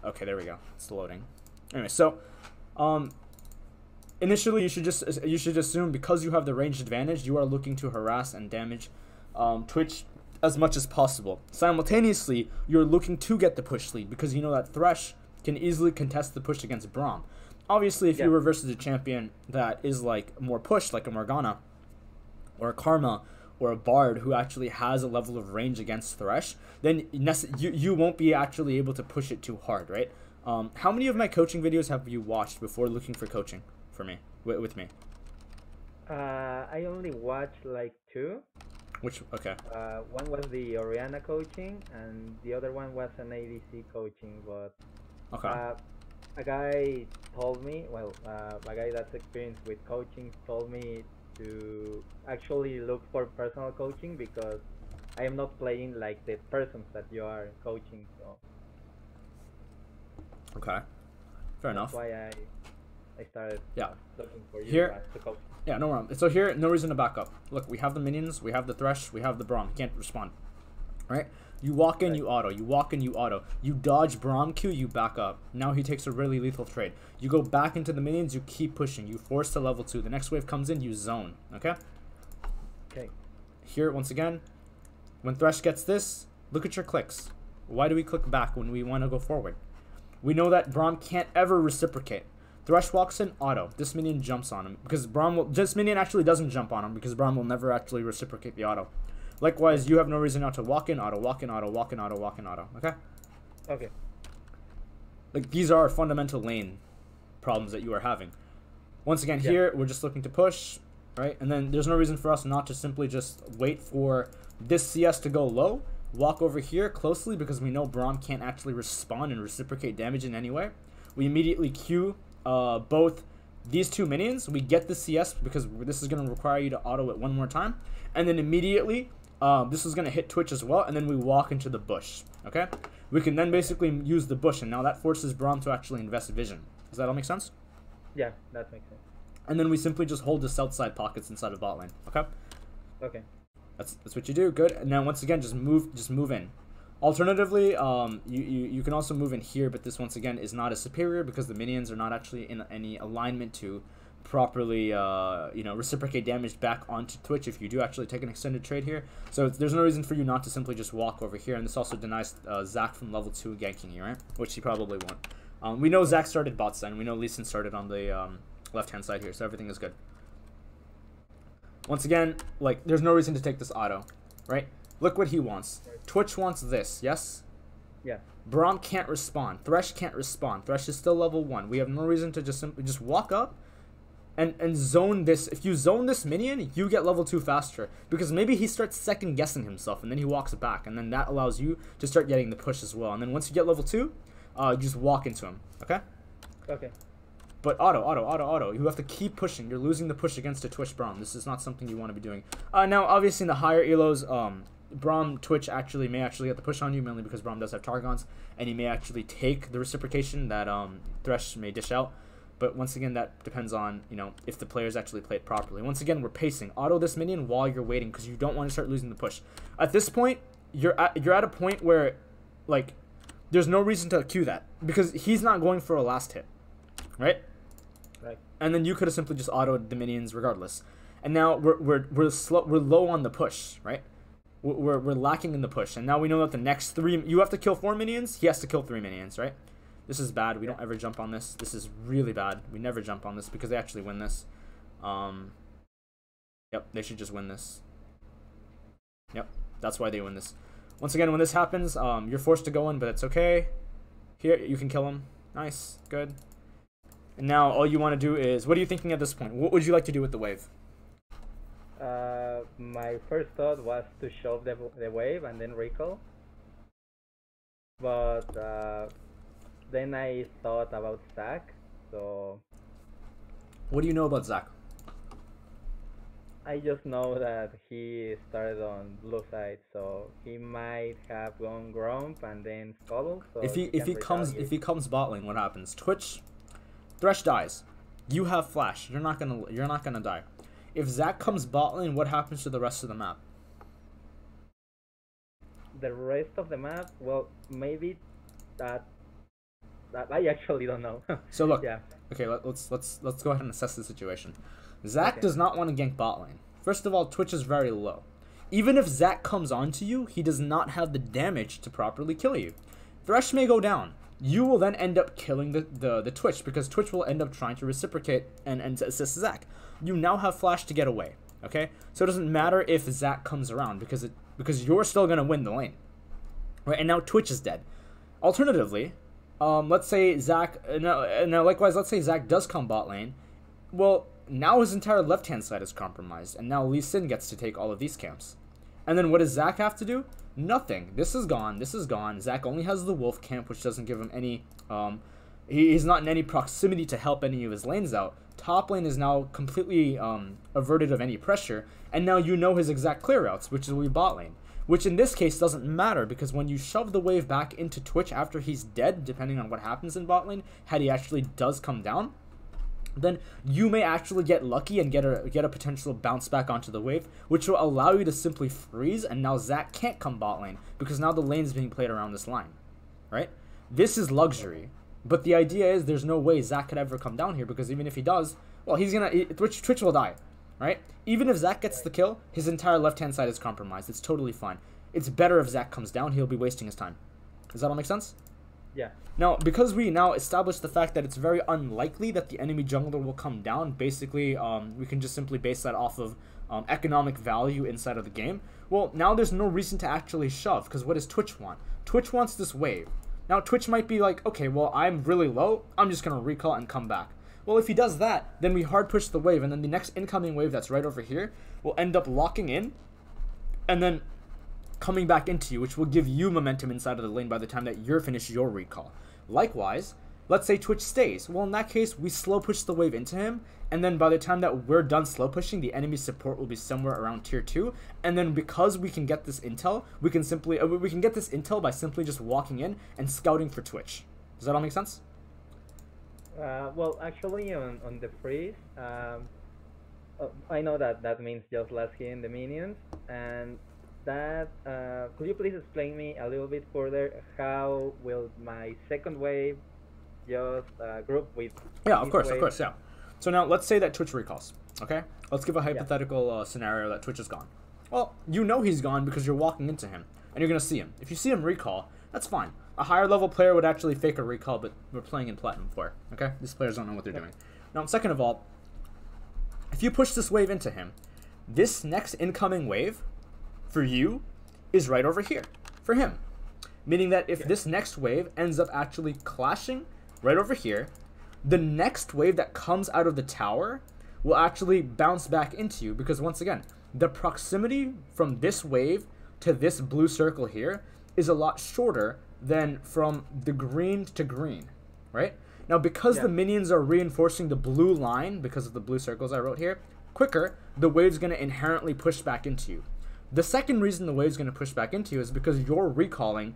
Okay, there we go. It's loading. Anyway, so initially you should assume because you have the range advantage, you are looking to harass and damage Twitch as much as possible. Simultaneously, you're looking to get the push lead because you know that Thresh can easily contest the push against Braum. Obviously, if you were versus a champion that is like more pushed, like a Morgana or a Karma or a Bard who actually has a level of range against Thresh, then you won't be actually able to push it too hard, right? How many of my coaching videos have you watched before looking for coaching for me, with me? I only watched like 2. Which, okay. One was the Oriana coaching, and the other one was an ADC coaching, but Okay. a guy told me, well, a guy that's experienced with coaching told me to actually look for personal coaching because I am not playing like the persons that you are coaching, so Okay. Fair enough. that's why I started looking for you Here, to coach. yeah, no problem. So here, no reason to back up. Look, we have the minions, we have the Thresh, we have the Braum. Can't respond. Right? You walk in, you auto. You walk in, you auto. You dodge Braum Q, you back up. Now he takes a really lethal trade. You go back into the minions, you keep pushing. You force to level 2. The next wave comes in, you zone. Okay? Okay. Here, once again, when Thresh gets this, look at your clicks. Why do we click back when we want to go forward? We know that Braum can't ever reciprocate. Thresh walks in, auto. This minion jumps on him because this minion actually doesn't jump on him because Braum will never actually reciprocate the auto. Likewise, you have no reason not to walk in, auto, walk in, auto, walk in, auto, walk in, auto. Okay? Okay. Like, these are fundamental lane problems that you are having. Once again, here, we're just looking to push, right? And then there's no reason for us not to simply just wait for this CS to go low, walk over here closely because we know Braum can't actually respond and reciprocate damage in any way. We immediately queue both these 2 minions. We get the CS because this is going to require you to auto it one more time. And then immediately, this is going to hit Twitch as well. And then we walk into the bush. Okay? We can then basically use the bush. And now that forces Braum to actually invest vision. Does that all make sense? Yeah, that makes sense. And then we simply just hold the south side pockets inside of bot lane. Okay? Okay. That's what you do. Good. And now once again, just move in. Alternatively, you can also move in here, but this once again is not as superior because the minions are not actually in any alignment to properly reciprocate damage back onto Twitch if you do actually take an extended trade here. So there's no reason for you not to simply just walk over here, and this also denies Zach from level 2 ganking you, right? Which he probably won't. We know Zach started bot side, and we know Lee Sin started on the left hand side here, so everything is good. Once again, like, there's no reason to take this auto, right? Look what he wants. Twitch wants this, yes? Yeah. Braum can't respond. Thresh can't respond. Thresh is still level 1. We have no reason to just simply just walk up and zone this. If you zone this minion, you get level 2 faster. Because maybe he starts second guessing himself and then he walks back. And then that allows you to start getting the push as well. And then once you get level 2, you just walk into him. Okay? Okay. But auto. You have to keep pushing. You're losing the push against a Twitch Braum. This is not something you want to be doing. Now, obviously, in the higher elos, Braum Twitch may actually get the push on you, mainly because Braum does have Targons, and he may actually take the reciprocation that Thresh may dish out. But once again, that depends on, if the players actually play it properly. Once again, we're pacing. Auto this minion while you're waiting because you don't want to start losing the push. At this point, you're at a point where, like, there's no reason to queue that because he's not going for a last hit, right? Right. And then you could have simply just autoed the minions regardless. And now we're low on the push, right? We're lacking in the push, and now we know that the next 3 you have to kill 4 minions. He has to kill 3 minions, right? This is bad. We don't ever jump on this. This is really bad. We never jump on this because they actually win this. Yep, they should just win this. Yep, that's why they win this. Once again, when this happens, you're forced to go in, but it's okay. Here, you can kill him. Nice, good. And now all you want to do is, what are you thinking at this point? What would you like to do with the wave? My first thought was to shove the wave and then recall. But then I thought about Zach, so... What do you know about Zach? I just know that he started on blue side, so he might have gone Grump and then Scuttle. So if he comes bot lane, what happens? Twitch, Thresh dies. You have flash. You're not gonna die. If Zach comes bot lane, what happens to the rest of the map? The rest of the map, well, maybe that I actually don't know. So look, Yeah. okay, let's go ahead and assess the situation. Zach Okay. does not want to gank bot lane. First of all, Twitch is very low. Even if Zach comes onto you, he does not have the damage to properly kill you. Thresh may go down. You will then end up killing the Twitch, because Twitch will end up trying to reciprocate and to assist Zach. You now have flash to get away. Okay, so it doesn't matter if Zach comes around, because you're still gonna win the lane, right? And now Twitch is dead. Alternatively, let's say Zach. Now, likewise, let's say Zach does come bot lane. Well, now his entire left-hand side is compromised, and now Lee Sin gets to take all of these camps. And then what does Zach have to do? Nothing. This is gone. This is gone. Zach only has the Wolf camp, which doesn't give him any. He's not in any proximity to help any of his lanes out. Top lane is now completely averted of any pressure, and now you know his exact clear routes, which will be bot lane. Which in this case doesn't matter, because when you shove the wave back into Twitch after he's dead, depending on what happens in bot lane, had he actually does come down, then you may actually get lucky and get a potential bounce back onto the wave, which will allow you to simply freeze, and now Zach can't come bot lane, because now the lane is being played around this line, right? This is luxury, but the idea is there's no way Zach could ever come down here, because even if he does, well, Twitch will die, right? Even if Zach gets the kill, his entire left-hand side is compromised. It's totally fine. It's better if Zach comes down. He'll be wasting his time. Does that all make sense? Yeah. Now, because we now established the fact that it's very unlikely that the enemy jungler will come down, basically, we can just simply base that off of economic value inside of the game. Well, now there's no reason to actually shove, because what does Twitch want? Twitch wants this wave. Now, Twitch might be like, okay, well, I'm really low. I'm just going to recall and come back. Well, if he does that, then we hard push the wave, and then the next incoming wave that's right over here will end up locking in, and then coming back into you, which will give you momentum inside of the lane by the time that you're finished your recall. Likewise, let's say Twitch stays. Well, in that case, we slow push the wave into him, and then by the time that we're done slow pushing, the enemy support will be somewhere around tier 2, and then because we can get this intel, we can get this intel by simply just walking in and scouting for Twitch. Does that all make sense? Well, actually, on the freeze, I know that means just last hitting the minions, and that could you please explain me a little bit further how will my second wave just group with? Yeah, of course, yeah. So now let's say that Twitch recalls. Okay, let's give a hypothetical scenario that Twitch is gone. Well, you know he's gone because you're walking into him and you're gonna see him. If you see him recall, that's fine. A higher level player would actually fake a recall, but we're playing in Platinum 4, okay? These players don't know what they're doing. Now, second of all, if you push this wave into him, this next incoming wave, for you, is right over here, for him. Meaning that if this next wave ends up actually clashing right over here, the next wave that comes out of the tower will actually bounce back into you, because once again, the proximity from this wave to this blue circle here is a lot shorter than from the green to green, right? Now, because the minions are reinforcing the blue line, because of the blue circles I wrote here, quicker, the wave's going to inherently push back into you. The second reason the wave's going to push back into you is because you're recalling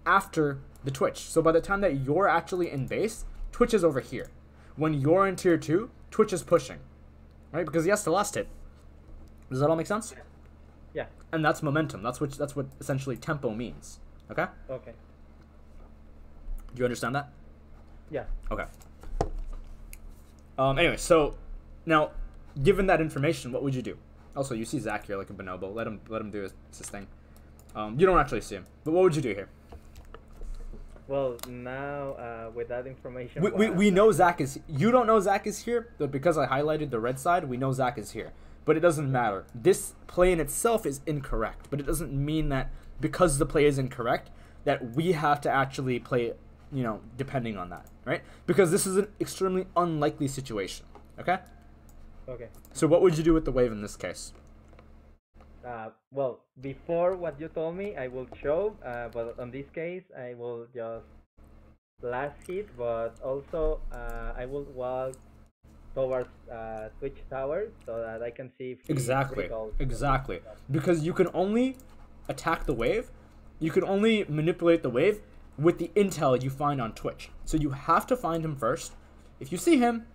after the Twitch. So by the time that you're actually in base, Twitch is over here. When you're in tier 2, Twitch is pushing, right? Because he has the last hit. Does that all make sense? Yeah. And that's momentum. That's what essentially tempo means. Okay? Okay. Do you understand that? Yeah. Okay. Anyway, so now, given that information, what would you do? Also, you see Zach here like a bonobo. Let him do his thing. You don't actually see him, but what would you do here? Well, now with that information, we know Zach is. You don't know Zach is here, but because I highlighted the red side, we know Zach is here. But it doesn't matter. This play in itself is incorrect, but it doesn't mean that because the play is incorrect that we have to actually play, depending on that, right? Because this is an extremely unlikely situation. Okay. Okay. So what would you do with the wave in this case? Well, before what you told me, I will show, but on this case, I will just last hit, but also I will walk towards Twitch Tower so that I can see if he Exactly. Because you can only attack the wave, you can only manipulate the wave with the intel you find on Twitch. So you have to find him first. If you see him,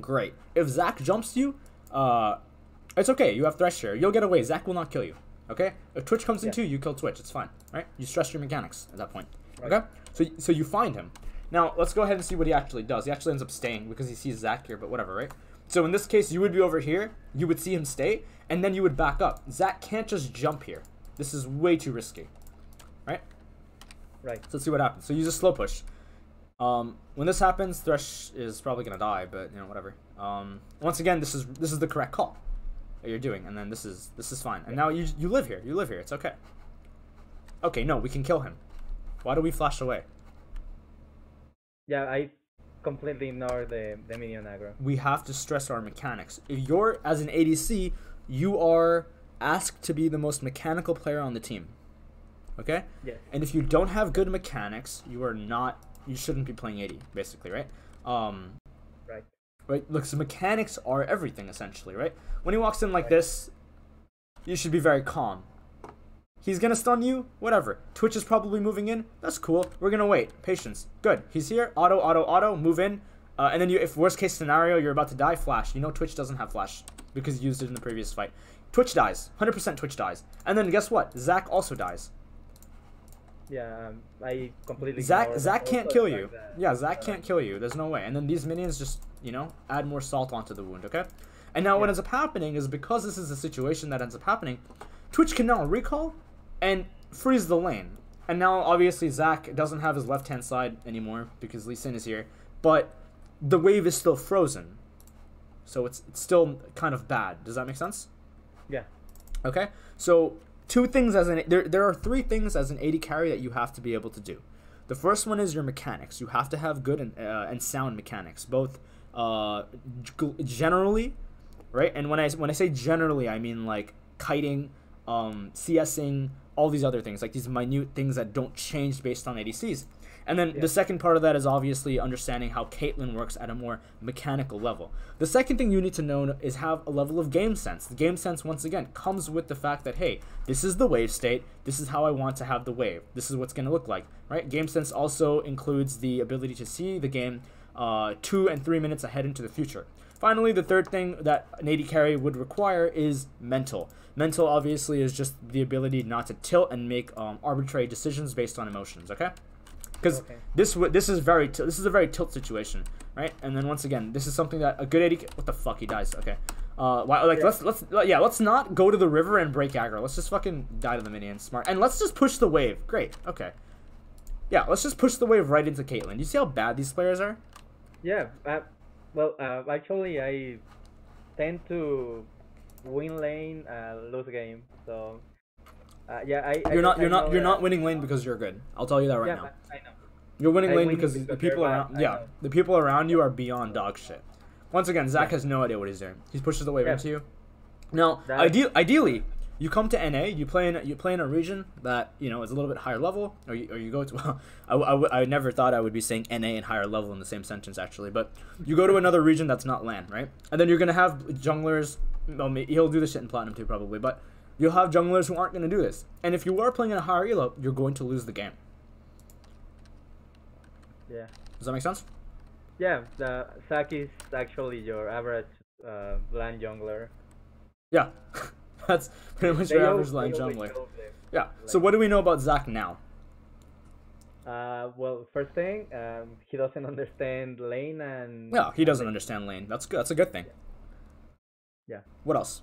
great. If Zach jumps you, it's okay. You have Thresh here. You'll get away. Zach will not kill you. Okay? If Twitch comes into you, you kill Twitch. It's fine. Right? You stress your mechanics at that point. Right. Okay? So you find him. Now, let's go ahead and see what he actually does. He actually ends up staying because he sees Zach here, but whatever, right? So in this case, you would be over here, you would see him stay, and then you would back up. Zach can't just jump here. This is way too risky, right? Right. So let's see what happens. So use a slow push. When this happens, Thresh is probably gonna die, but you know, whatever. Once again, this is the correct call that you're doing, and then this is fine. And now you live here. You live here. It's okay. Okay, no, we can kill him. Why do we flash away? Yeah, I completely ignore the minion aggro. We have to stress our mechanics. If you're, as an ADC, you are asked to be the most mechanical player on the team. Okay? Yes. And if you don't have good mechanics, you shouldn't be playing AD, basically, right? Right. Right? Look, so mechanics are everything, essentially, right? When he walks in like this, you should be very calm. He's gonna stun you, whatever. Twitch is probably moving in, that's cool. We're gonna wait. Patience. Good. He's here. Auto, move in. And then if worst case scenario, you're about to die, flash. You know Twitch doesn't have flash because you used it in the previous fight. Twitch dies. 100% Twitch dies. And then guess what? Zach also dies. Yeah, I completely. Zach can't kill you. Yeah, Zach can't kill you. There's no way. And then these minions just, you know, add more salt onto the wound, okay? And now what ends up happening is because this is a situation that ends up happening, Twitch can now recall and freeze the lane. And now, obviously, Zach doesn't have his left-hand side anymore because Lee Sin is here. But the wave is still frozen. So it's still kind of bad. Does that make sense? Yeah. Okay? So there are 3 things as an AD carry that you have to be able to do. The first one is your mechanics. You have to have good and sound mechanics, both generally, right? And when I say generally, I mean like kiting, CSing, all these other things, like these minute things that don't change based on ADCs. And then the second part of that is obviously understanding how Caitlyn works at a more mechanical level. The second thing you need to know is have a level of game sense. The game sense, once again, comes with the fact that, hey, this is the wave state. This is how I want to have the wave. This is what's going to look like, right? Game sense also includes the ability to see the game 2 and 3 minutes ahead into the future. Finally, the third thing that an AD carry would require is mental. Mental, obviously, is just the ability not to tilt and make arbitrary decisions based on emotions, okay? Because this is a very tilt situation, right? And then once again, this is something that a good AD. What the fuck? He dies. Okay. Let's not go to the river and break aggro. Let's just fucking die to the minions. Smart. And let's just push the wave. Great. Okay. Yeah. Let's just push the wave right into Caitlyn. You see how bad these players are? Yeah. Actually, I tend to win lane, lose game. So. You're not winning lane because you're good. I'll tell you that right now. I know. You're winning lane because the people around the people around you are beyond dog shit. Once again, Zach has no idea what he's doing. He pushes the wave into you. Now, ideally, you come to NA. You play in a region that is a little bit higher level, or you go to. I never thought I would be saying NA and higher level in the same sentence actually, but you go to another region that's not LAN, right? And then you're gonna have junglers. Well, he'll do this shit in Platinum too, probably, but you'll have junglers who aren't going to do this. And if you are playing in a higher elo, you're going to lose the game. Yeah. Does that make sense? Yeah, the Zach is actually your average LAN jungler. Yeah. That's pretty much your average LAN jungler. Yeah. So what do we know about Zach now? Well, first thing, he doesn't understand lane and... Yeah, he doesn't understand lane. That's good. That's a good thing. Yeah. What else?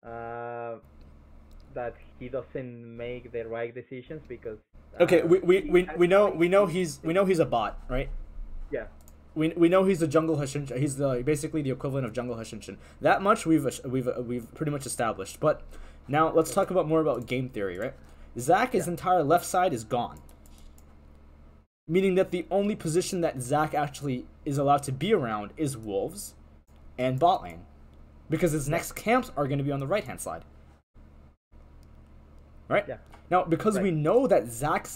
That he doesn't make the right decisions because we know he's a bot, right? Yeah. We know he's a jungle Hashinshin. He's basically the equivalent of jungle Hashinshin. That much we've pretty much established. But now let's talk more about game theory, right? Zach's entire left side is gone, meaning that the only position that Zach actually is allowed to be around is wolves and bot lane. Because his next camps are going to be on the right-hand side. Right? Yeah. Now, because we know that Zach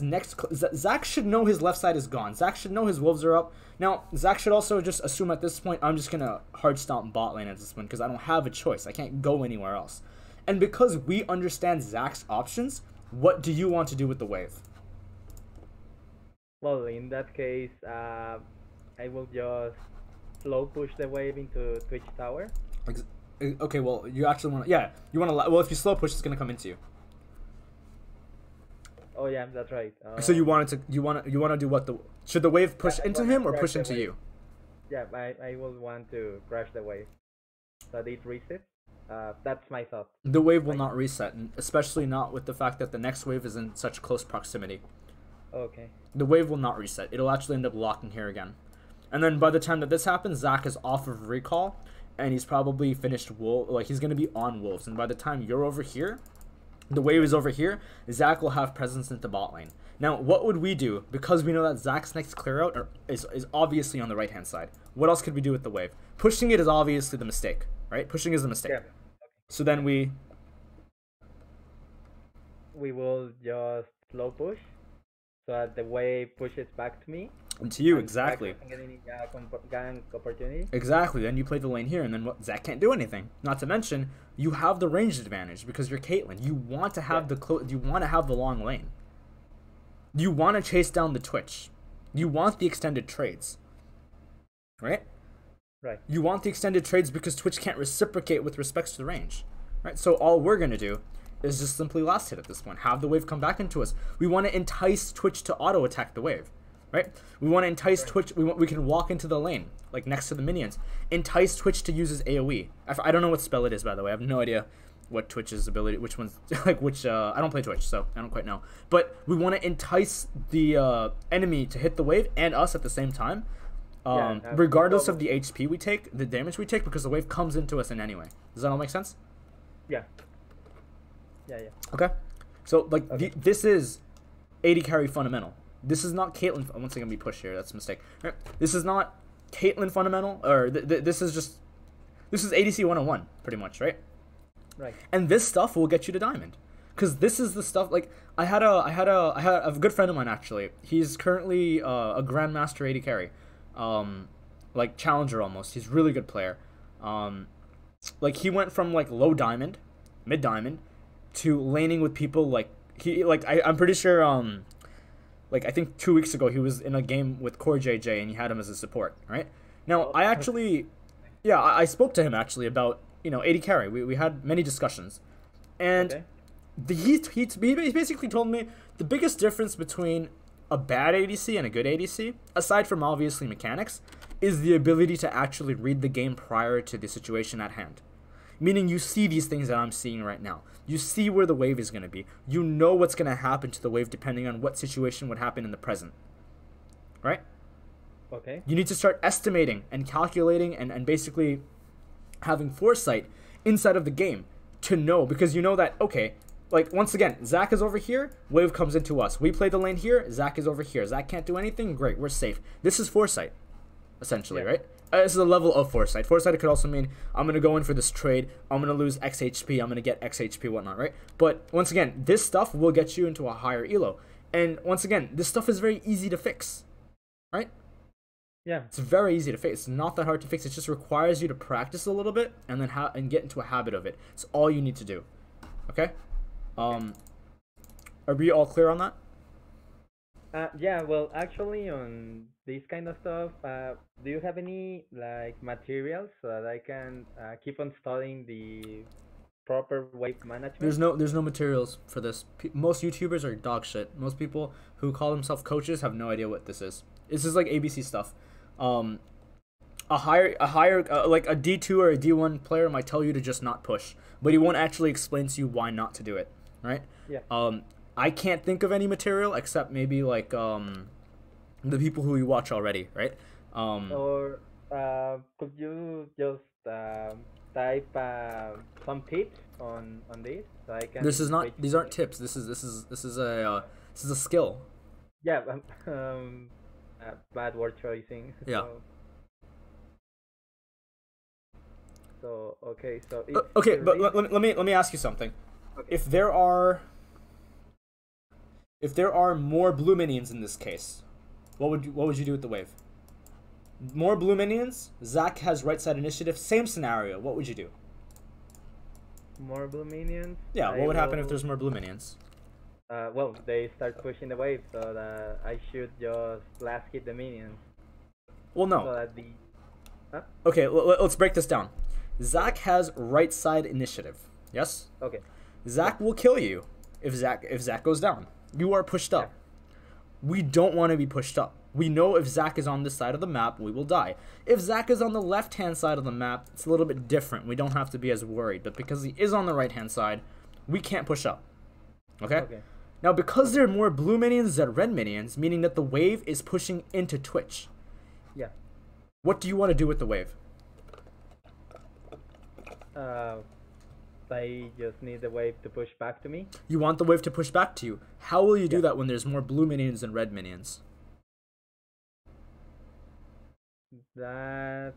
should know his left side is gone. Zach should know his wolves are up. Now, Zach should also just assume at this point, I'm just going to hard stomp bot lane at this point because I don't have a choice. I can't go anywhere else. And because we understand Zach's options, what do you want to do with the wave? Well, in that case, I will just slow push the wave into Twitch tower. Okay, well, you actually want to... Yeah, you want to... Well, if you slow push, it's going to come into you. Oh yeah, that's right. So you want to do what? Should the wave push I into wanna him or crash push the into wave. you? Yeah, I will want to crash the wave so that it resets. That's my thought. The wave will Like, not reset, and especially not with the fact that the next wave is in such close proximity. okay. The wave will not reset. It'll actually end up locking here again. And then by the time that this happens, Zach is off of recall, and he's probably finished he's gonna be on wolves. And by the time you're over here, the wave is over here, Zach will have presence into bot lane. Now, what would we do? Because we know that Zach's next clear out is obviously on the right hand side. What else could we do with the wave? Pushing it is obviously the mistake, right? Pushing is the mistake. Yeah. So then we will just slow push so that the wave pushes back to me. and to you And Zach exactly. doesn't get any gank opportunity. Exactly. Then you play the lane here, and then what? Zach can't do anything. Not to mention, you have the range advantage because you're Caitlyn. You want to have you want to have the long lane. You want to chase down the Twitch. You want the extended trades, right? Right. You want the extended trades because Twitch can't reciprocate with respect to the range, right? So all we're gonna do is just simply last hit at this point. Have the wave come back into us. We want to entice Twitch to auto attack the wave. Right? We want to entice Twitch. We can walk into the lane, like next to the minions. Entice Twitch to use his AoE. I don't know what spell it is, by the way. I have no idea what Twitch's ability, which one's, like, which, I don't play Twitch, so I don't quite know. But we want to entice the enemy to hit the wave and us at the same time, regardless of the HP we take, the damage we take, because the wave comes into us in any way. Does that all make sense? Yeah. Yeah. Okay. So, like, this is AD carry fundamental. This is not Caitlyn. Once again, we push here. That's a mistake. Right. This is not Caitlyn fundamental, or this is ADC 101, pretty much, right? Right. And this stuff will get you to diamond, because this is the stuff. Like I had a good friend of mine actually. He's currently a grandmaster AD carry, like challenger almost. He's a really good player. Like he went from like low diamond, mid diamond, to laning with people I'm pretty sure like I think 2 weeks ago he was in a game with Core JJ and he had him as a support, right? Now I spoke to him actually about AD carry. We had many discussions, and he basically told me the biggest difference between a bad ADC and a good ADC, aside from obviously mechanics, is the ability to actually read the game prior to the situation at hand. Meaning you see these things that I'm seeing right now. You see where the wave is going to be. You know what's going to happen to the wave depending on what situation would happen in the present. Right? Okay. You need to start estimating and calculating and basically having foresight inside of the game to know, because you know that, okay, like once again, Zach is over here, wave comes into us. We play the lane here, Zach is over here. Zach can't do anything, great, we're safe. This is foresight, essentially, right? This is a level of foresight. Foresight could also mean I'm going to go in for this trade, I'm going to lose X HP, I'm going to get X HP, whatnot, right? But once again, this stuff will get you into a higher elo. And once again, this stuff is very easy to fix, right? Yeah. It's very easy to fix. It's not that hard to fix. It just requires you to practice a little bit and then and get into a habit of it. It's all you need to do. Okay? Are we all clear on that? Yeah, well, actually, on this kind of stuff, do you have any like materials so that I can keep on studying the proper wave management? There's no materials for this. Most YouTubers are dog shit. Most people who call themselves coaches have no idea what this is. This is like ABC stuff. A higher like a D2 or a D1 player might tell you to just not push, but he won't actually explain to you why not to do it, right? Yeah. I can't think of any material except maybe like the people who you watch already, right? Or could you just type some tips on this so I can? These aren't tips. This is a skill. Yeah. Bad word choosing. Yeah. So okay. So okay, but let me ask you something. Okay. If there are more blue minions in this case, what would you do with the wave? More blue minions. Zach has right side initiative. Same scenario. What would you do? More blue minions. Yeah. What would happen if there's more blue minions? Well, they start pushing the wave, so that I should just last hit the minions. Well, no. So that Okay, let's break this down. Zach has right side initiative. Yes. Okay. Zach will kill you if Zach goes down. You are pushed up. We don't want to be pushed up. We know if Zach is on this side of the map, we will die. If Zach is on the left-hand side of the map, it's a little bit different. We don't have to be as worried. But because he is on the right-hand side, we can't push up. Okay? Now, because there are more blue minions than red minions, meaning that the wave is pushing into Twitch. Yeah. What do you want to do with the wave? I just need the wave to push back to me. You want the wave to push back to you. How will you do that when there's more blue minions than red minions? That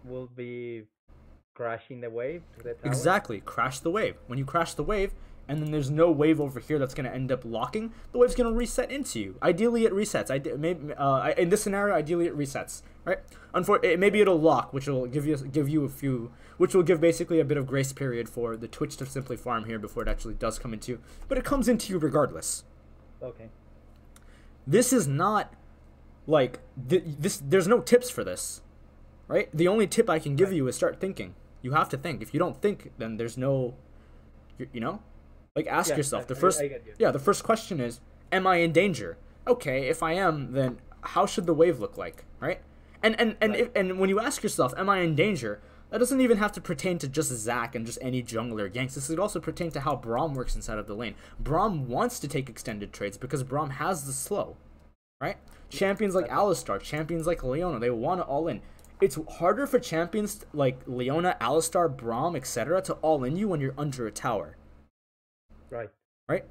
will be crashing the wave to the tower. Exactly. Crash the wave. When you crash the wave, and then there's no wave over here that's going to end up locking, the wave's going to reset into you. Ideally, it resets. In this scenario, ideally it resets, right? Maybe it'll lock, which will give you a few, which will give basically a bit of grace period for the Twitch to simply farm here before it actually does come into you. But it comes into you regardless. Okay. This is not like there's no tips for this, right? The only tip I can give you is start thinking. You have to think. If you don't think, then there's no, you know. Like, ask yourself, the first question is, am I in danger? Okay, if I am, then how should the wave look like, right? And when you ask yourself, am I in danger, that doesn't even have to pertain to just Zac and just any jungler ganks. This could also pertain to how Braum works inside of the lane. Braum wants to take extended trades because Braum has the slow, right? Champions like Alistar, champions like Leona, they want to all in. It's harder for champions like Leona, Alistar, Braum, etc. to all in you when you're under a tower. Right?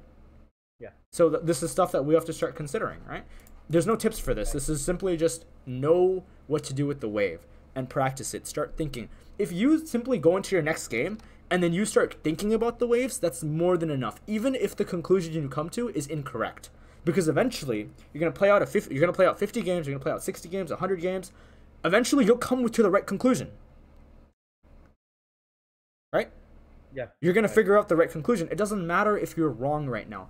Yeah. So this is stuff that we have to start considering, right? There's no tips for this. This is simply just know what to do with the wave and practice it. Start thinking. If you simply go into your next game and then you start thinking about the waves, that's more than enough. Even if the conclusion you come to is incorrect, because eventually you're gonna play out 50 games, you're gonna play out 60 games, 100 games. Eventually, you'll come to the right conclusion. Right? Yeah. You're gonna figure out the right conclusion. It doesn't matter if you're wrong right now,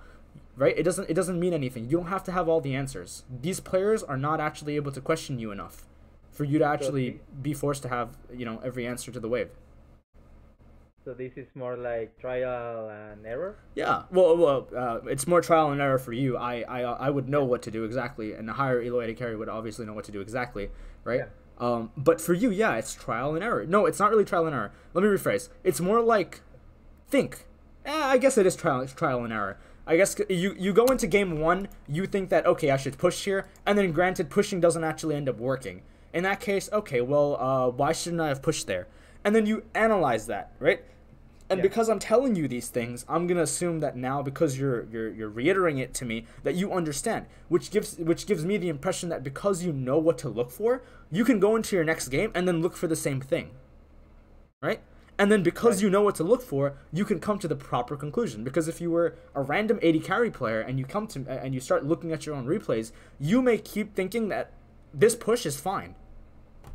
right? It doesn't mean anything. You don't have to have all the answers. These players are not actually able to question you enough for you to actually be forced to have, every answer to the wave. So this is more like trial and error? Yeah. Well, it's more trial and error for you. I would know what to do exactly, and a higher elo AD carry would obviously know what to do exactly, right? Yeah. But for you, yeah, it's trial and error. No, it's not really trial and error. Let me rephrase. It's more like think. I guess it is trial and error. I guess you go into game one, you think that, okay, I should push here, and then granted, pushing doesn't actually end up working. In that case, okay, well, why shouldn't I have pushed there? And then you analyze that, right? And because I'm telling you these things, I'm gonna assume that now, because you're reiterating it to me, that you understand, which gives me the impression that because you know what to look for, you can go into your next game and then look for the same thing, right? And then because you know what to look for, you can come to the proper conclusion. Because if you were a random AD carry player and you start looking at your own replays, you may keep thinking that this push is fine,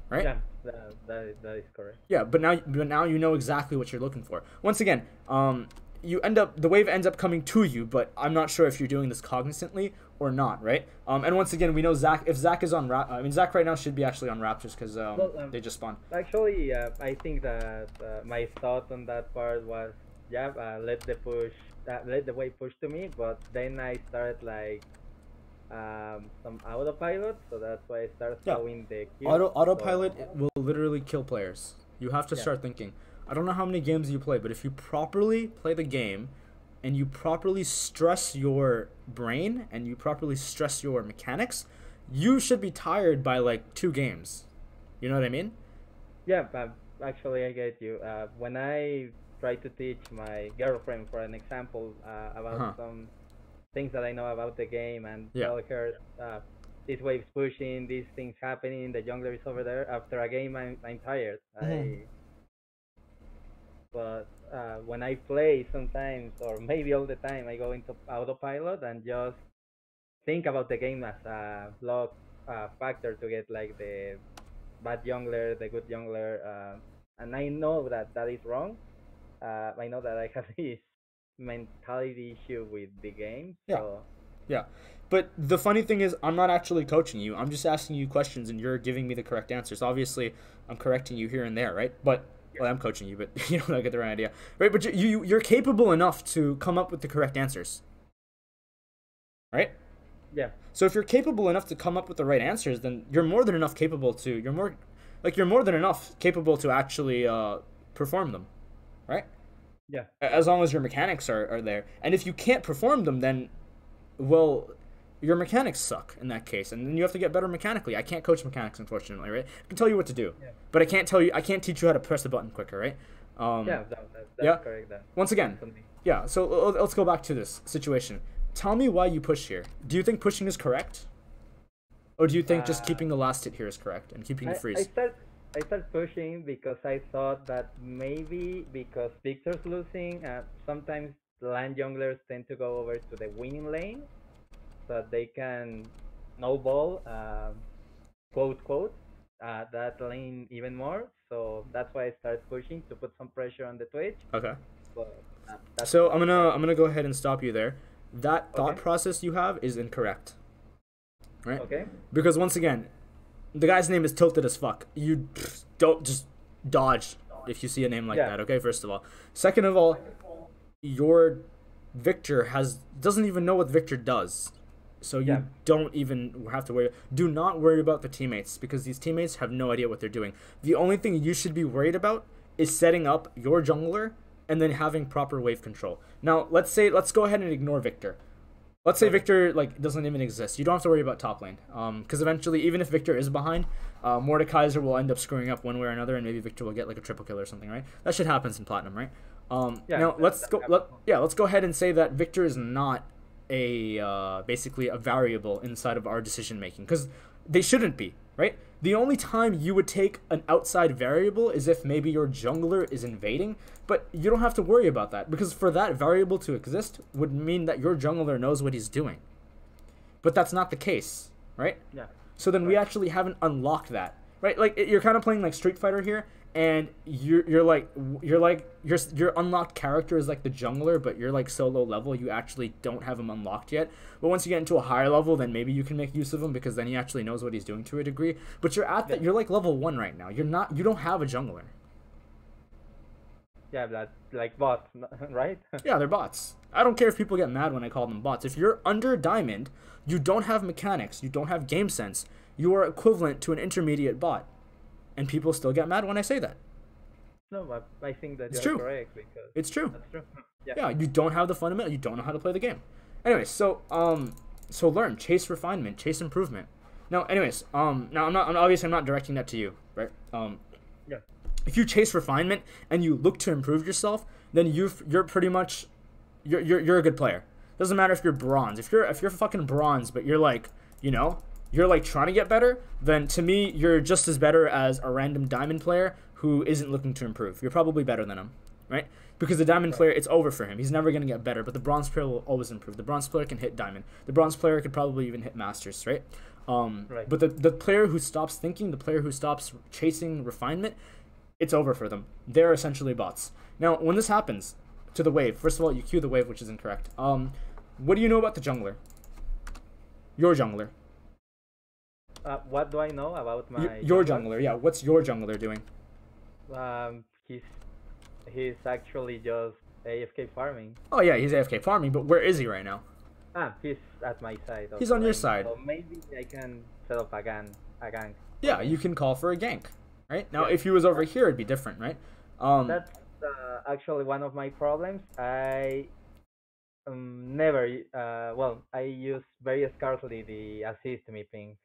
right? Yeah. That is correct. Yeah, but now you know exactly what you're looking for. Once again, the wave ends up coming to you, but I'm not sure if you're doing this cognizantly or not, right? And once again, we know if Zac is on Zac right now should be actually on Raptors because they just spawned. Actually, I think that my thought on that part was, let the wave push to me, but then I started like some autopilot, so that's why I started throwing the kills. Autopilot will literally kill players. You have to start thinking. I don't know how many games you play, but if you properly play the game and you properly stress your brain and you properly stress your mechanics, you should be tired by like 2 games. You know what I mean? Yeah, actually I get you. When I try to teach my girlfriend, for an example, about some things that I know about the game and tell her this wave's pushing, these things happening, the jungler is over there. After a game, I'm tired. But when I play sometimes, or maybe all the time, I go into autopilot and just think about the game as a log factor to get like the bad jungler, the good jungler, and I know that is wrong. I know that I have this mentality issue with the game. Yeah. But the funny thing is, I'm not actually coaching you. I'm just asking you questions, and you're giving me the correct answers. Obviously, I'm correcting you here and there, right? But I'm coaching you, but you don't get the right idea, right? But you're capable enough to come up with the correct answers. right? Yeah. So if you're capable enough to come up with the right answers, then you're more than enough capable to you're more than enough capable to actually perform them, right? Yeah. As long as your mechanics are there. And if you can't perform them, then, well, your mechanics suck in that case, and then you have to get better mechanically. I can't coach mechanics, unfortunately, right? I can tell you what to do, but I can't teach you how to press the button quicker, right? That's correct. Then. Once again, yeah. So let's go back to this situation. Tell me why you push here. Do you think pushing is correct, or do you think just keeping the last hit here is correct and keeping the freeze? I start pushing because I thought that maybe because Victor's losing, sometimes land junglers tend to go over to the winning lane, so that they can snowball, quote, that lane even more. So that's why I started pushing to put some pressure on the Twitch. Okay. But, so I'm gonna go ahead and stop you there. That thought process you have is incorrect. Right? Okay. Because once again, the guy's name is tilted as fuck. You don't just dodge if you see a name like that, okay? First of all. Second of all, your Victor doesn't even know what Victor does. So you don't even have to worry. Do not worry about the teammates, because these teammates have no idea what they're doing. The only thing you should be worried about is setting up your jungler and then having proper wave control. Now, let's go ahead and ignore Victor. Let's say Victor doesn't even exist. You don't have to worry about top lane, because eventually, even if Victor is behind, Mordekaiser will end up screwing up one way or another, and maybe Victor will get like a triple kill or something, right? That shit happens in Platinum, right? Now let's go ahead and say that Victor is not basically a variable inside of our decision making, because they shouldn't be, right? The only time you would take an outside variable is if maybe your jungler is invading, but you don't have to worry about that, because for that variable to exist would mean that your jungler knows what he's doing. But that's not the case, right? Yeah. So then we actually haven't unlocked that, right? Like you're kind of playing like Street Fighter here, and your unlocked character is like the jungler, but you're like so low level you actually don't have him unlocked yet. But once you get into a higher level, then maybe you can make use of him, because then he actually knows what he's doing to a degree. But you're at that you're like level 1 right now. You don't have a jungler. Yeah, that's like bots, right? Yeah, they're bots. I don't care if people get mad when I call them bots. If you're under diamond, you don't have mechanics, you don't have game sense. You are equivalent to an intermediate bot. And people still get mad when I say that. No, but I think that it's you're true. Correct, because it's true. That's true. Yeah, you don't have the fundamental. You don't know how to play the game. Anyways, so learn, chase refinement, chase improvement. Now, anyways, now I'm not directing that to you, right? If you chase refinement and you look to improve yourself, then you're pretty much you're a good player. Doesn't matter if you're bronze. If you're fucking bronze, but you're like, you're like trying to get better, then to me you're just as better as a random diamond player who isn't looking to improve. You're probably better than him, right? Because the diamond player, it's over for him. He's never going to get better, but the bronze player will always improve. The bronze player can hit diamond. The bronze player could probably even hit masters, right? But the player who stops thinking, the player who stops chasing refinement, it's over for them. They're essentially bots. Now, when this happens to the wave, first of all, you cue the wave, which is incorrect. What do you know about the jungler? Your jungler. What do I know about my your jungler? Yeah, what's your jungler doing? He's actually just AFK farming. Oh yeah, he's AFK farming, but where is he right now? He's at my side. He's on your side. So maybe I can set up a gank. Yeah, you can call for a gank, right? Now, if he was over here, it'd be different, right? That's actually one of my problems. I never, I use very scarcely the assist me ping,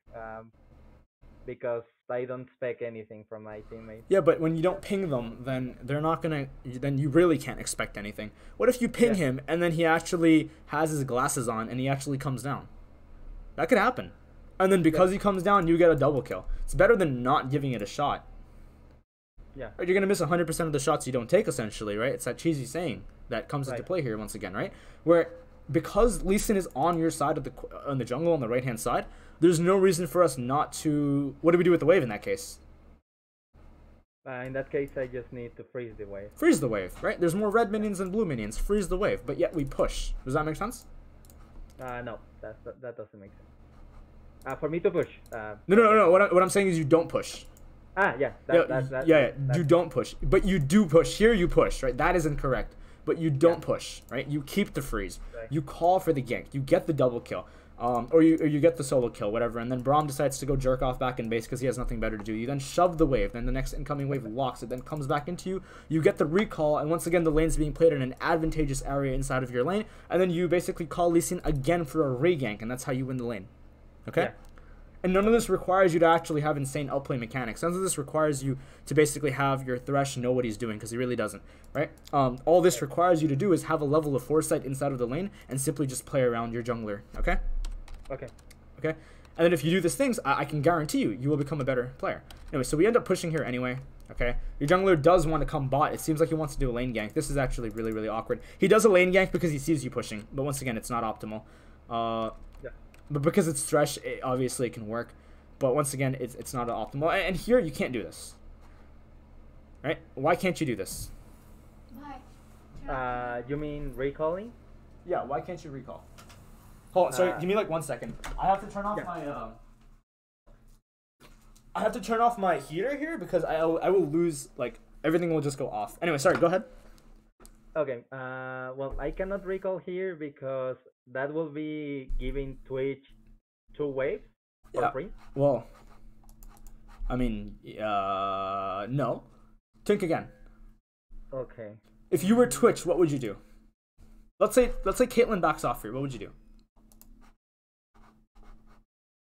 because I don't expect anything from my teammates. Yeah, but when you don't ping them, then they're not gonna. Then you really can't expect anything. What if you ping him and then he actually has his glasses on and he actually comes down? That could happen. And then because he comes down, you get a double kill. It's better than not giving it a shot. Yeah. Right, you're gonna miss 100% of the shots you don't take, essentially, right? It's that cheesy saying that comes into play here once again, right? Where because Lee Sin is on your side of on the jungle on the right hand side, there's no reason for us not to. What do we do with the wave in that case? In that case, I just need to freeze the wave. Freeze the wave, right? There's more red minions than blue minions. Freeze the wave, but yet we push. Does that make sense? No, that doesn't make sense. For me to push. No. What I'm saying is you don't push. Yeah. You don't push, but you do push. Here you push, right? That is incorrect. but you don't push, right? You keep the freeze. Right. You call for the gank. You get the double kill. Or you get the solo kill, whatever, and then Braum decides to go jerk off back in base because he has nothing better to do. You then shove the wave, then the next incoming wave locks, it then comes back into you. You get the recall, and once again the lane's being played in an advantageous area inside of your lane, and then you basically call Lee Sin again for a re-gank, and that's how you win the lane. Okay? Yeah. And none of this requires you to actually have insane outplay mechanics. None of this requires you to basically have your Thresh know what he's doing, because he really doesn't, right? All this requires you to do is have a level of foresight inside of the lane and simply just play around your jungler, okay? Okay. Okay? And then if you do these things, I can guarantee you will become a better player. Anyway, so we end up pushing here anyway, okay? Your jungler does want to come bot. It seems like he wants to do a lane gank. This is actually really, really awkward. He does a lane gank because he sees you pushing, but once again, it's not optimal. Yeah. But because it's Thresh, obviously it can work. But once again, it's not optimal. And here, you can't do this. Right? Why can't you do this? Why? You mean recalling? Yeah, why can't you recall? Hold on, sorry, give me like 1 second. I have to turn off I have to turn off my heater here because I will lose, like, everything will just go off. Anyway, sorry, go ahead. Okay. Well, I cannot recall here because that will be giving Twitch 2 waves for free. Well, I mean, no. Think again. Okay. If you were Twitch, what would you do? Let's say Caitlyn backs off here. What would you do?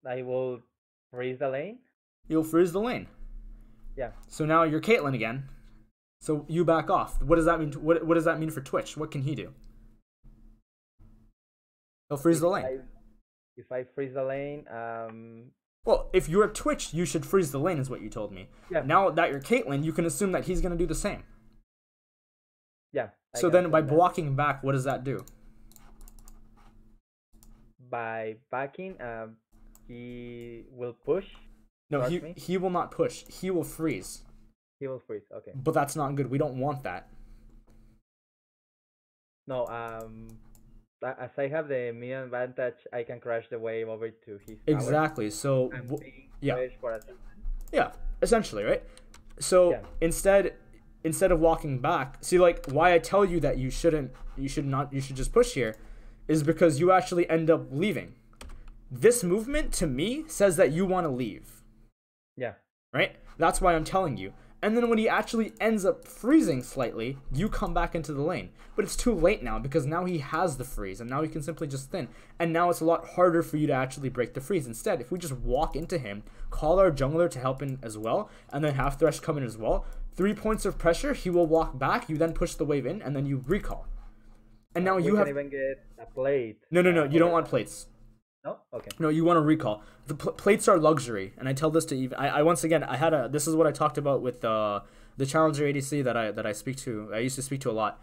I will freeze the lane. You'll freeze the lane. Yeah. So now you're Caitlyn again. So you back off. What does that mean? What does that mean for Twitch? What can he do? He'll freeze the lane. If I freeze the lane, well, if you're Twitch, you should freeze the lane, is what you told me. Yeah. Now that you're Caitlyn, you can assume that he's gonna do the same. Yeah. So then, by blocking back, what does that do? By backing, he will push. No, he will not push. He will freeze. He will freeze. Okay. But that's not good. We don't want that. No. As I have the minion advantage, I can crash the wave over to his tower. Exactly. So yeah. Yeah. Essentially, right? So yeah. Instead of walking back, see, like, why I tell you that you should just push here, is because you actually end up leaving. This movement to me says that you want to leave. Yeah. Right? That's why I'm telling you. And then when he actually ends up freezing slightly, you come back into the lane. But it's too late now because now he has the freeze and now he can simply just thin. And now it's a lot harder for you to actually break the freeze. Instead, if we just walk into him, call our jungler to help in as well, and then have Thresh come in as well, 3 points of pressure, he will walk back, you then push the wave in, and then you recall. And now you have... We can even get a plate. No, you don't want plates. No? Okay. No, you want to recall. The plates are luxury, and I tell this to even... I once again, this is what I talked about with the Challenger ADC that I speak to. I used to speak to a lot.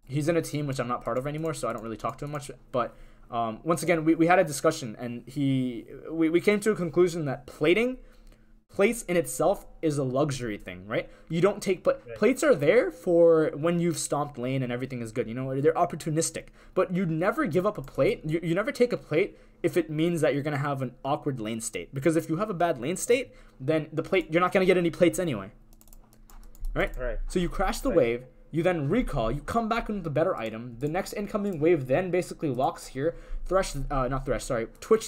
He's in a team which I'm not part of anymore, so I don't really talk to him much. But once again, we had a discussion, and we came to a conclusion that plates in itself is a luxury thing, right? You don't take plates are there for when you've stomped lane and everything is good. You know, they're opportunistic, but you never give up a plate. You never take a plate if it means that you're gonna have an awkward lane state. Because if you have a bad lane state, then the plate, you're not gonna get any plates anyway, right? Right. So you crash the wave. You then recall, you come back with a better item. The next incoming wave then basically locks here. Twitch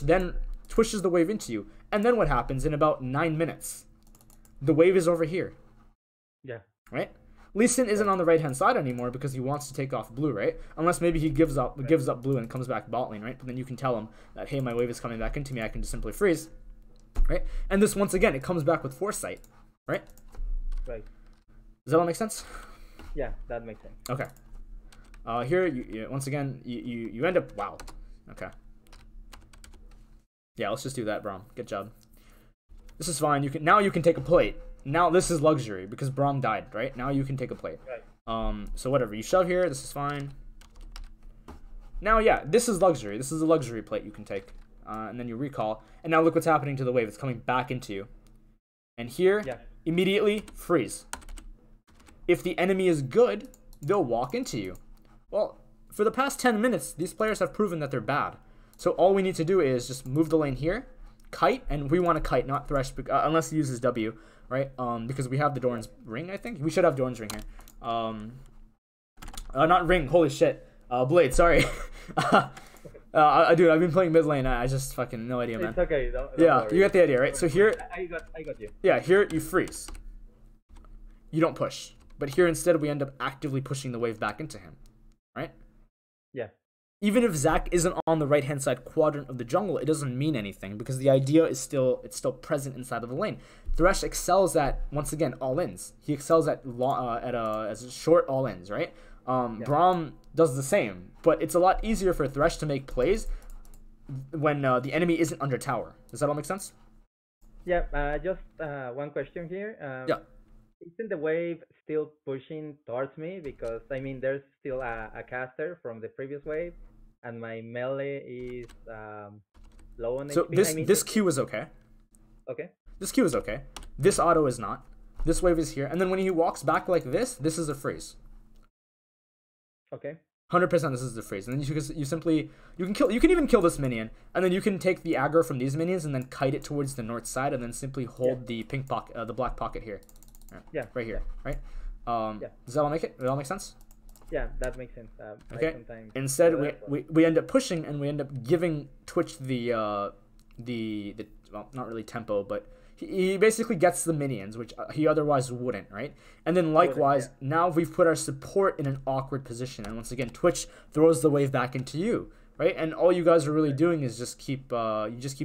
then pushes the wave into you. And then what happens in about 9 minutes? The wave is over here. Yeah. Right? Lee Sin isn't on the right-hand side anymore because he wants to take off blue, right? Unless maybe he gives up blue and comes back bot lane, right? But then you can tell him that, hey, my wave is coming back into me. I can just simply freeze. Right? And this, once again, it comes back with foresight. Right? Right. Does that all make sense? Yeah, that makes sense. Okay. Here, you once again, you end up... Wow. Okay. Yeah, let's just do that, Braum. Good job. This is fine. Now you can take a plate. Now this is luxury because Braum died, right? Now you can take a plate. Right. So whatever. You shove here. This is fine. Now, yeah, this is luxury. This is a luxury plate you can take. And then you recall. And now look what's happening to the wave. It's coming back into you. And here, immediately, freeze. If the enemy is good, they'll walk into you. Well, for the past 10 minutes, these players have proven that they're bad. So all we need to do is just move the lane here, kite, and we want to kite, not Thresh, unless he uses W, right? Because we have the Doran's ring, I think. We should have Doran's ring here. Not ring. Holy shit. Blade. Sorry. Dude, I've been playing mid lane. I just fucking no idea, man. It's okay. Don't Yeah, worry. you get the idea, right? So here, I got you. yeah, here you freeze. You don't push, but here instead we end up actively pushing the wave back into him, right? Yeah. Even if Zac isn't on the right hand side quadrant of the jungle, it doesn't mean anything because the idea is still present inside of the lane. Thresh excels at, once again, all ins. He excels at as short all ins, right? Braum does the same, but it's a lot easier for Thresh to make plays when the enemy isn't under tower. Does that all make sense? Yeah. Just one question here. Yeah. Isn't the wave still pushing towards me? Because I mean, there's still a caster from the previous wave, and my melee is low on So HP. this Q is okay. Okay. This Q is okay. This auto is not. This wave is here, and then when he walks back like this is a freeze. Okay. 100% this is the freeze, and then you can even kill this minion, and then you can take the aggro from these minions and then kite it towards the north side, and then simply hold the pink pocket, the black pocket here. Yeah. Right here, right? Yeah. Does that all make it? Does that all make sense? Yeah, that makes sense. Okay. Instead, we end up pushing, and we end up giving Twitch the well, not really tempo, but he basically gets the minions, which he otherwise wouldn't, right? And then likewise, now we've put our support in an awkward position, and once again, Twitch throws the wave back into you, right? And all you guys are really doing is just keep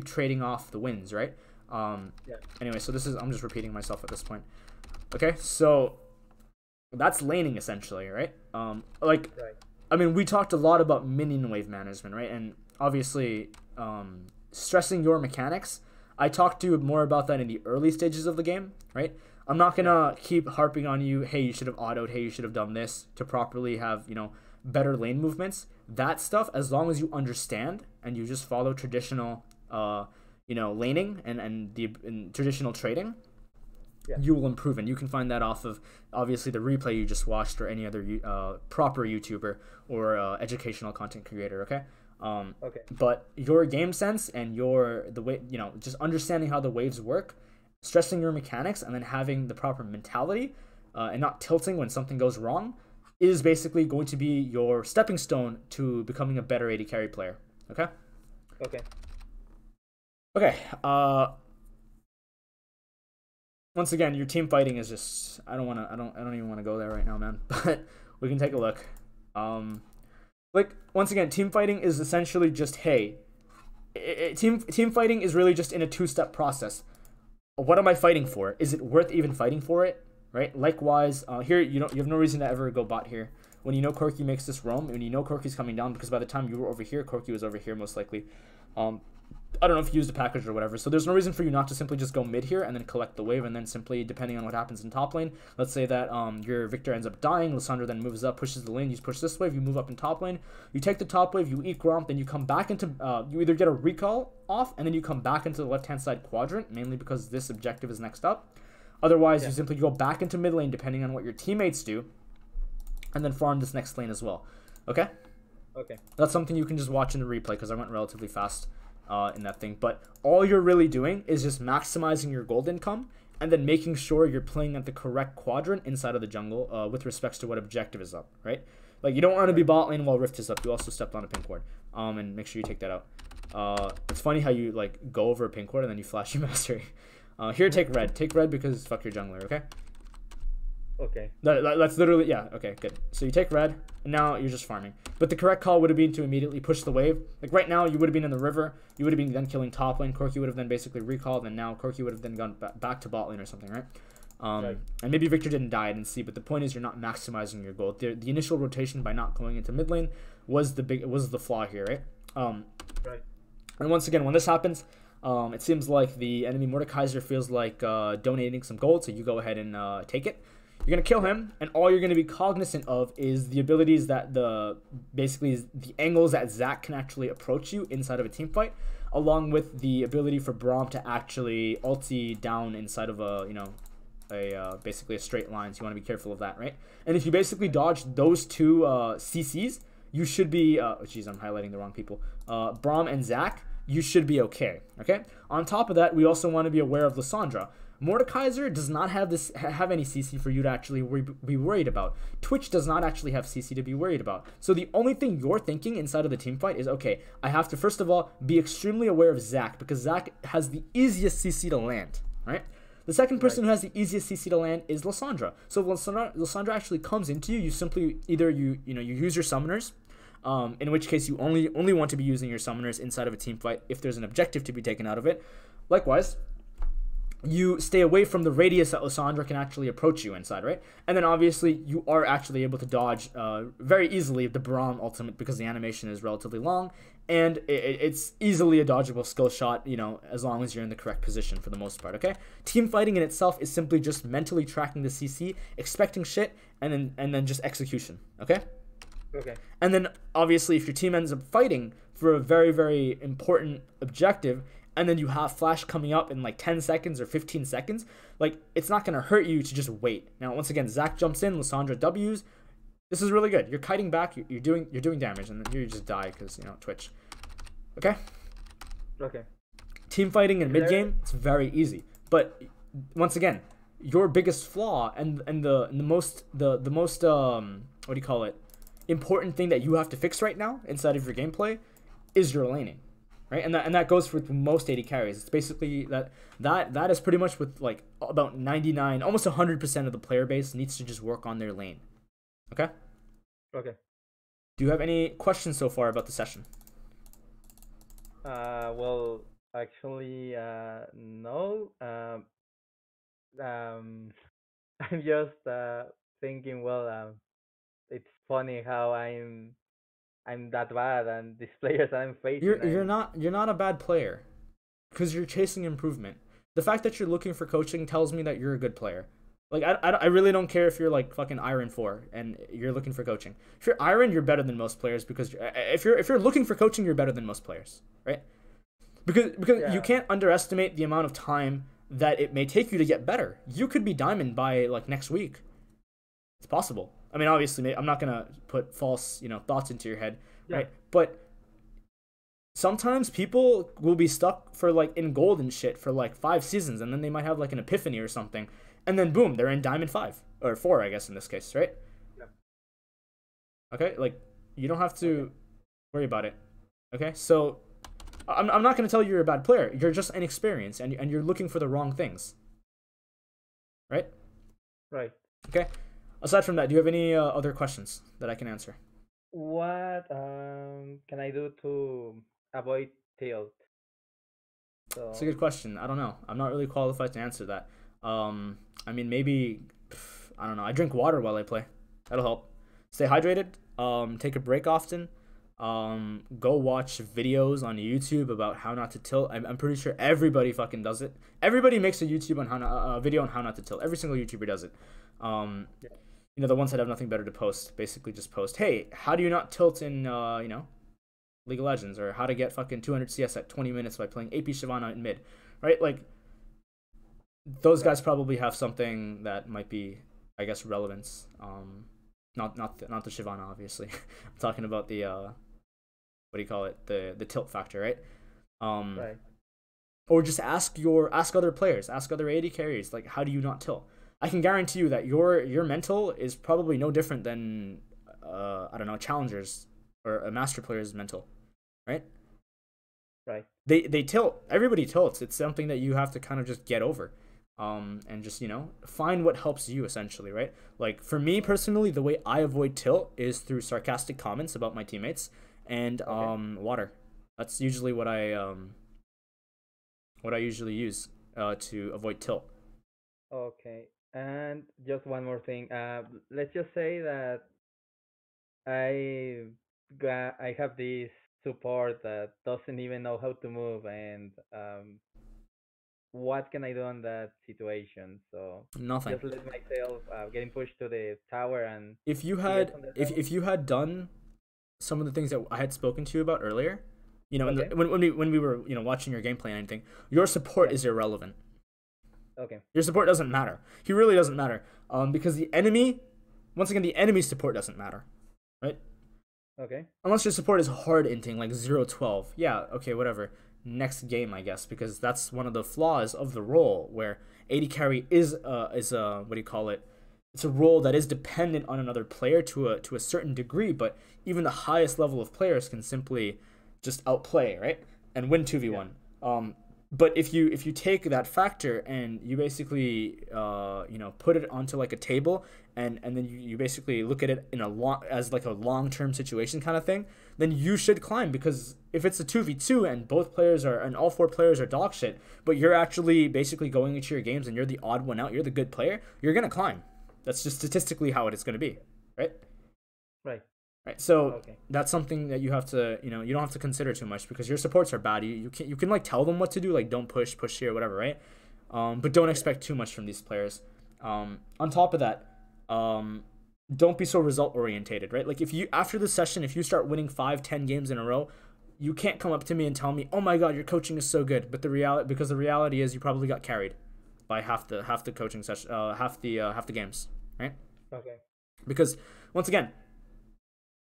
trading off the wins, right? Anyway, so I'm just repeating myself at this point. Okay, so that's laning essentially, right? I mean, we talked a lot about minion wave management, right? And obviously, stressing your mechanics. I talked to you more about that in the early stages of the game, right? I'm not gonna keep harping on you, hey, you should have autoed, hey, you should have done this to properly have, better lane movements. That stuff, as long as you understand and you just follow traditional, laning and traditional trading, you will improve, and you can find that off of obviously the replay you just watched or any other proper YouTuber or educational content creator. Okay. Okay. But your game sense and the way just understanding how the waves work, stressing your mechanics, and then having the proper mentality and not tilting when something goes wrong is basically going to be your stepping stone to becoming a better AD carry player. Okay. Okay. Okay. Once again, your team fighting is just I don't even want to go there right now, man. But we can take a look. Once again, team fighting is essentially just team fighting is really just in a two-step process. What am I fighting for? Is it worth even fighting for it? Right? Likewise, here you have no reason to ever go bot here. When you know Corki makes this roam, when you know Corki's coming down, because by the time you were over here, Corki was over here most likely. I don't know if you used a package or whatever, so there's no reason for you not to simply just go mid here and then collect the wave, and then simply, depending on what happens in top lane, let's say that your Victor ends up dying, Lissandra then moves up, pushes the lane, you push this wave, you move up in top lane, you take the top wave, you eat Gromp, then you come back into, you either get a recall off, and then you come back into the left-hand side quadrant, mainly because this objective is next up. Otherwise, you simply go back into mid lane, depending on what your teammates do, and then farm this next lane as well. Okay? Okay. That's something you can just watch in the replay, because I went relatively fast in that thing. But all you're really doing is just maximizing your gold income, and then making sure you're playing at the correct quadrant inside of the jungle with respects to what objective is up, right? Like, you don't want to be bot lane while Rift is up. You also stepped on a pink ward. And make sure you take that out. It's funny how you, go over a pink ward and then you flash your mastery. Here, take red. Take red because fuck your jungler, okay? Okay. That's literally, yeah, okay, good. So you take red, and now you're just farming. But the correct call would have been to immediately push the wave. Like, right now, you would have been in the river. You would have been then killing top lane. Corki would have then basically recalled, and now Corki would have then gone back to bot lane or something, right? And maybe Victor didn't die, I didn't see, but the point is you're not maximizing your gold. The initial rotation by not going into mid lane was the flaw here, right? Right. And once again, when this happens, it seems like the enemy Mordekaiser feels like donating some gold, so you go ahead and take it. You're going to kill him, and all you're going to be cognizant of is the abilities that basically the angles that Zac can actually approach you inside of a team fight, along with the ability for Braum to actually ulti down inside of basically a straight line, so you want to be careful of that, right? And if you basically dodge those two CCs, you should be, I'm highlighting the wrong people, Braum and Zac, you should be okay. Okay. On top of that, we also want to be aware of Lissandra. Mordekaiser does not have any CC for you to actually be worried about. Twitch does not actually have CC to be worried about. So the only thing you're thinking inside of the team fight is, okay, I have to first of all be extremely aware of Zach, because Zach has the easiest CC to land, right? The second person who has the easiest CC to land is Lissandra. So if Lissandra actually comes into you, you simply either you use your summoners, in which case you only want to be using your summoners inside of a team fight if there's an objective to be taken out of it. Likewise, you stay away from the radius that Lissandra can actually approach you inside, right? And then obviously you are actually able to dodge very easily the Braum ultimate, because the animation is relatively long, and it's easily a dodgeable skill shot, as long as you're in the correct position for the most part, okay? Team fighting in itself is simply just mentally tracking the CC, expecting shit, and then just execution, okay? Okay. And then obviously if your team ends up fighting for a very, very important objective, and then you have flash coming up in like 10 seconds or 15 seconds, like, it's not going to hurt you to just wait. Now, once again, Zach jumps in, Lissandra W's. This is really good. You're kiting back, you're doing damage, and then you just die because, Twitch. Okay? Okay. Team fighting in mid-game, it's very easy. But once again, your biggest flaw and the most what do you call it? Important thing that you have to fix right now inside of your gameplay is your laning. Right, and that goes for most AD carries. It's basically that is pretty much with like about 99, almost 100% of the player base needs to just work on their lane. Okay. Okay. Do you have any questions so far about the session? Well, actually, no. I'm just thinking. Well, it's funny how I'm that bad, and these players I'm facing. You're not a bad player, because you're chasing improvement. The fact that you're looking for coaching tells me that you're a good player. Like, I really don't care if you're like fucking Iron 4 and you're looking for coaching. If you're Iron, you're better than most players, because if you're looking for coaching, you're better than most players, right? Because you can't underestimate the amount of time that it may take you to get better. You could be Diamond by like next week. It's possible. I mean, obviously, I'm not gonna put false, thoughts into your head, right? But sometimes people will be stuck for like in gold and shit for like 5 seasons, and then they might have like an epiphany or something, and then boom, they're in Diamond 5 or 4, I guess in this case, right? Yeah. Okay, like, you don't have to worry about it. Okay, so I'm not gonna tell you you're a bad player. You're just inexperienced, and you're looking for the wrong things, right? Right. Okay. Aside from that, do you have any other questions that I can answer? What can I do to avoid tilt? So... It's a good question. I don't know. I'm not really qualified to answer that. I mean, maybe, I don't know. I drink water while I play. That'll help. Stay hydrated. Take a break often. Go watch videos on YouTube about how not to tilt. I'm pretty sure everybody fucking does it. Everybody makes a YouTube on video on how not to tilt. Every single YouTuber does it. The ones that have nothing better to post, basically just post, hey, how do you not tilt in, League of Legends, or how to get fucking 200 CS at 20 minutes by playing AP Shyvana in mid, right? Like, those guys probably have something that might be, I guess, relevance. Not the Shyvana, obviously. I'm talking about the, what do you call it? The tilt factor, right? Right. Or just ask other players, ask other AD carries, like, how do you not tilt? I can guarantee you that your mental is probably no different than I don't know, challengers or a master player's mental, right? Right. They tilt. Everybody tilts. It's something that you have to kind of just get over, and just find what helps you essentially, right? Like, for me personally, the way I avoid tilt is through sarcastic comments about my teammates and water. That's usually what I usually use to avoid tilt. Okay. And just one more thing. Let's just say that I have this support that doesn't even know how to move, and what can I do in that situation? So nothing. Just let myself getting pushed to the tower, and if you had done some of the things that I had spoken to you about earlier, when we were watching your gameplay and anything, your support is irrelevant. Okay. Your support doesn't matter. He really doesn't matter. Because the enemy support doesn't matter, right? Okay. Unless your support is hard inting, like 0-12. Yeah, okay, whatever. next game, I guess, because that's one of the flaws of the role, where AD carry is a what do you call it? It's a role that is dependent on another player to a certain degree, but even the highest level of players can simply just outplay, right, and win 2v1. But if you take that factor and you basically put it onto like a table, and then you basically look at it in as like a long-term situation kind of thing, then you should climb, because if it's a 2v2 and all four players are dog shit, but you're actually basically going into your games and you're the odd one out, you're the good player, you're gonna climb. That's just statistically how it is going to be, right? Right. So that's something that you have to, you don't have to consider too much, because your supports are bad. You can like tell them what to do, like don't push here, whatever, right? But don't expect too much from these players. On top of that, don't be so result orientated, right? Like after the session, if you start winning 5-10 games in a row, you can't come up to me and tell me, oh my god, your coaching is so good. But the reality is you probably got carried by half the coaching session, half the games, right? Okay. Because once again,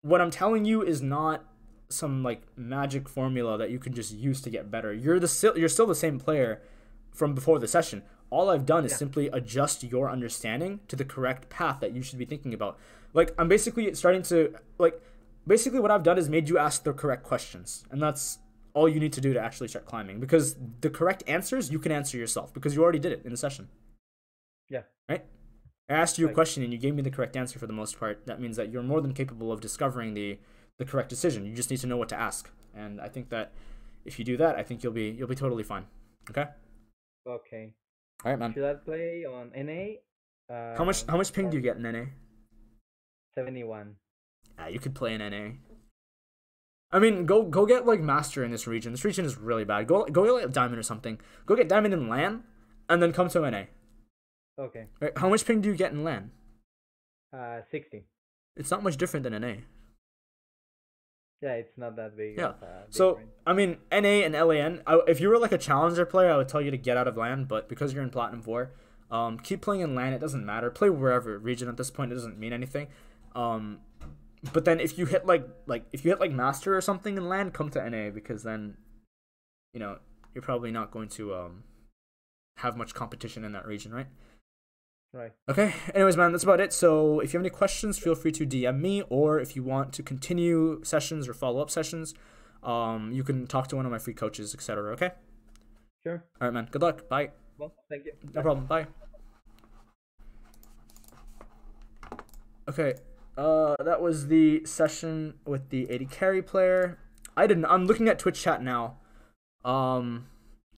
what I'm telling you is not some like magic formula that you can just use to get better. You're still the same player from before the session. All I've done is simply adjust your understanding to the correct path that you should be thinking about. Like, I'm basically starting to basically what I've done is made you ask the correct questions, and that's all you need to do to actually start climbing, because the correct answers you can answer yourself, because you already did it in the session. Yeah. Right? I asked you a question and you gave me the correct answer for the most part. That means that you're more than capable of discovering the correct decision. You just need to know what to ask. And I think that if you do that, I think you'll be totally fine. Okay? Okay. All right, man. Should I play on NA? How much ping do you get in NA? 71. You could play in NA. I mean, go get like master in this region. This region is really bad. Go get like diamond or something. Go get diamond in LAN, and then come to NA. Okay. Right, how much ping do you get in LAN? 60. It's not much different than NA. Yeah, it's not that big. Yeah. So, I mean, NA and LAN, if you were like a challenger player, I would tell you to get out of LAN, but because you're in Platinum 4, keep playing in LAN. It doesn't matter. Play wherever region at this point. It doesn't mean anything. But then if you hit like master or something in LAN, come to NA, because then, you're probably not going to have much competition in that region, right? Right. Okay. Anyways, man, that's about it. So if you have any questions, feel free to DM me, or if you want to continue sessions or follow-up sessions, you can talk to one of my free coaches, etc. Okay? Sure. All right, man. Good luck. Bye. Well, thank you. No problem. Bye. Okay. That was the session with the AD carry player. I'm looking at Twitch chat now.